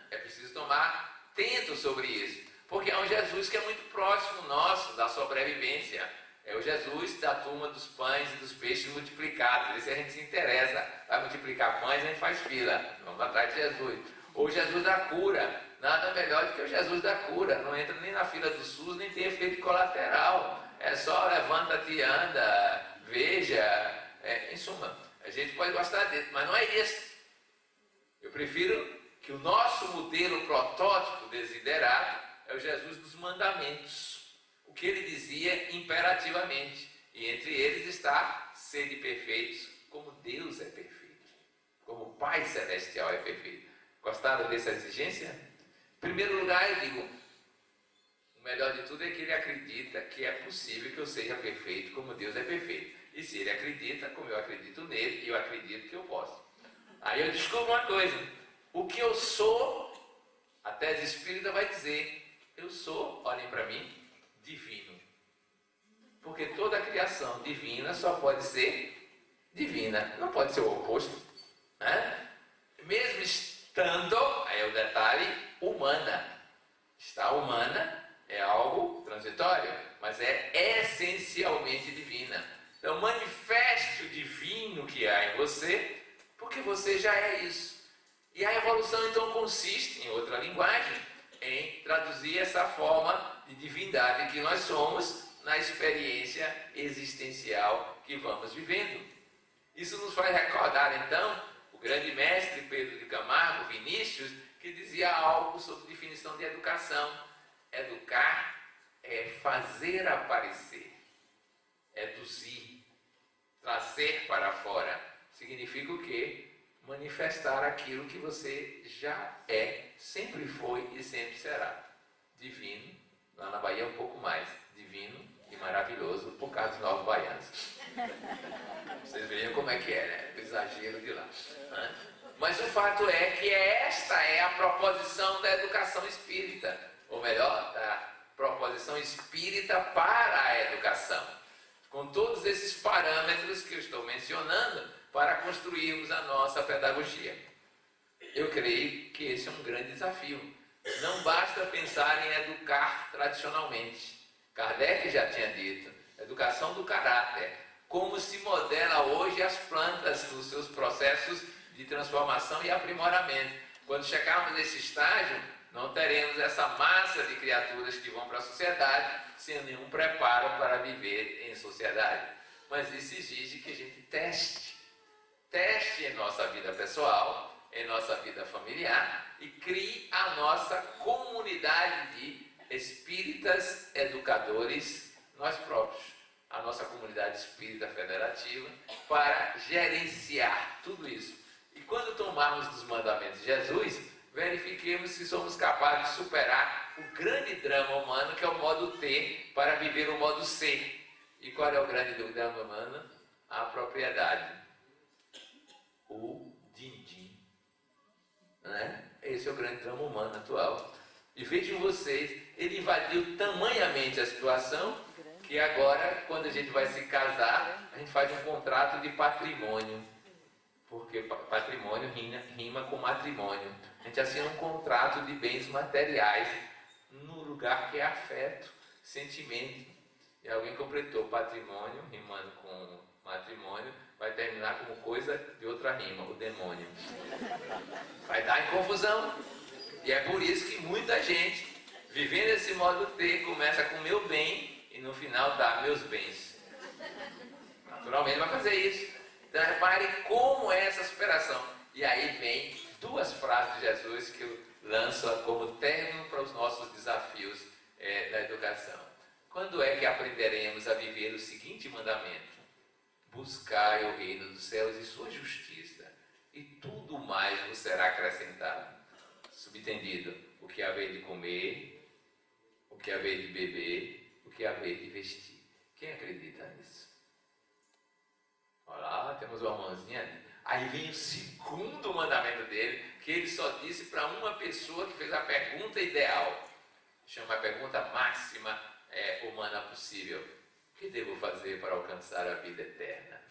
É preciso tomar atento sobre isso, porque é um Jesus que é muito próximo nosso, da sobrevivência. É o Jesus da turma dos pães e dos peixes multiplicados. Esse a gente se interessa, vai multiplicar pães, a gente faz fila, vamos atrás de Jesus. Ou Jesus da cura, nada melhor do que o Jesus da cura, não entra nem na fila do SUS, nem tem efeito colateral. É só levanta-te, anda, veja. Em suma, a gente pode gostar dele, mas não é esse. Eu prefiro que o nosso modelo protótipo desiderado é o Jesus dos mandamentos. O que ele dizia imperativamente. E entre eles está sede perfeitos, como Deus é perfeito. Como o Pai Celestial é perfeito. Gostaram dessa exigência? Em primeiro lugar, eu digo, o melhor de tudo é que ele acredita que é possível que eu seja perfeito como Deus é perfeito. E se ele acredita, como eu acredito nele, eu acredito que eu posso. Aí eu descubro uma coisa. O que eu sou, a tese espírita vai dizer, eu sou, olhem para mim, divino. Porque toda a criação divina só pode ser divina, não pode ser o oposto. Mesmo estando, aí é o detalhe, humana. Estar humana é algo transitório, mas é essencialmente divina. Então manifeste o divino que há em você, porque você já é isso. E a evolução então consiste, em outra linguagem, em traduzir essa forma de divindade que nós somos na experiência existencial que vamos vivendo. Isso nos faz recordar então o grande mestre Pedro de Camargo, Vinícius, que dizia algo sobre definição de educação. Educar é fazer aparecer, eduzir, trazer para fora. Significa o quê? manifestar aquilo que você já é, sempre foi e sempre será. Divino, lá na Bahia um pouco mais, divino e maravilhoso por causa dos novos baianos. Vocês veem como é que é, né? O exagero de lá. Né? Mas o fato é que esta é a proposição da educação espírita, ou melhor, da proposição espírita para a educação, com todos esses parâmetros que eu estou mencionando para construirmos a nossa pedagogia. Eu creio que esse é um grande desafio. Não basta pensar em educar tradicionalmente. Kardec já tinha dito, educação do caráter, como se modela hoje as plantas nos seus processos de transformação e aprimoramento. Quando chegarmos nesse estágio, não teremos essa massa de criaturas que vão para a sociedade sem nenhum preparo para viver em sociedade. Mas isso exige que a gente teste em nossa vida pessoal, em nossa vida familiar e crie a nossa comunidade de espíritas educadores, nós próprios, a nossa comunidade espírita federativa, para gerenciar tudo isso. E quando tomarmos dos mandamentos de Jesus, verifiquemos se somos capazes de superar o grande drama humano, que é o modo T, para viver o modo C. E qual é o grande drama humano? A propriedade. O din-din. Né? Esse é o grande drama humano atual. E vejam vocês, ele invadiu tamanhamente a situação, que agora, quando a gente vai se casar, a gente faz um contrato de patrimônio. Porque patrimônio rima com matrimônio. A gente assina um contrato de bens materiais no lugar que é afeto, sentimento. E alguém completou patrimônio, rimando com matrimônio, vai terminar como coisa de outra rima, o demônio. Vai dar em confusão. E é por isso que muita gente, vivendo esse modo T, começa com meu bem e no final dá meus bens. Naturalmente vai fazer isso. Então repare como é essa superação. E aí vem duas frases de Jesus que eu lanço como término para os nossos desafios da educação. Quando é que aprenderemos a viver o seguinte mandamento? Buscai o reino dos céus e sua justiça, e tudo mais vos será acrescentado. Subtendido, o que haver de comer, o que haver de beber, o que haver de vestir. Quem acredita nisso? Olha lá, temos uma mãozinha ali. Aí vem o segundo mandamento dele, que ele só disse para uma pessoa que fez a pergunta ideal. Chama a pergunta máxima humana possível. O que devo fazer para alcançar a vida eterna?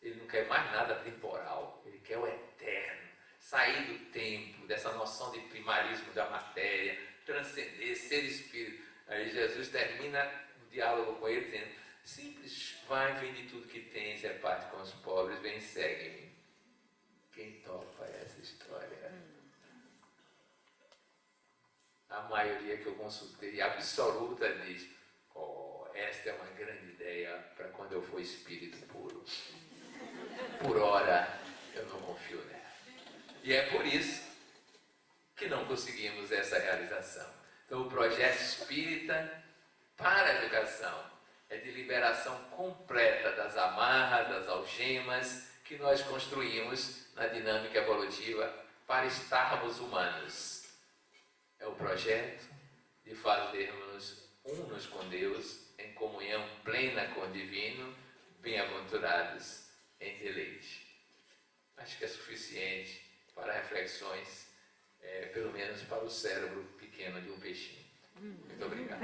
Ele não quer mais nada temporal, ele quer o eterno. Sair do tempo, dessa noção de primarismo da matéria, transcender, ser espírito. Aí Jesus termina o diálogo com ele dizendo: simples, vai, vende tudo que tens, reparte com os pobres, vem, segue-me. Quem topa essa história? A maioria que eu consultei, absoluta, diz: esta é uma grande ideia para quando eu for espírito puro. Por ora, eu não confio nela. E é por isso que não conseguimos essa realização. Então, o projeto espírita para a educação é de liberação completa das amarras, das algemas que nós construímos na dinâmica evolutiva para estarmos humanos. É o projeto de fazermos unos com Deus, em comunhão plena com o divino, bem-aventurados em deleite. Acho que é suficiente para reflexões, pelo menos para o cérebro pequeno de um peixinho. Muito obrigado.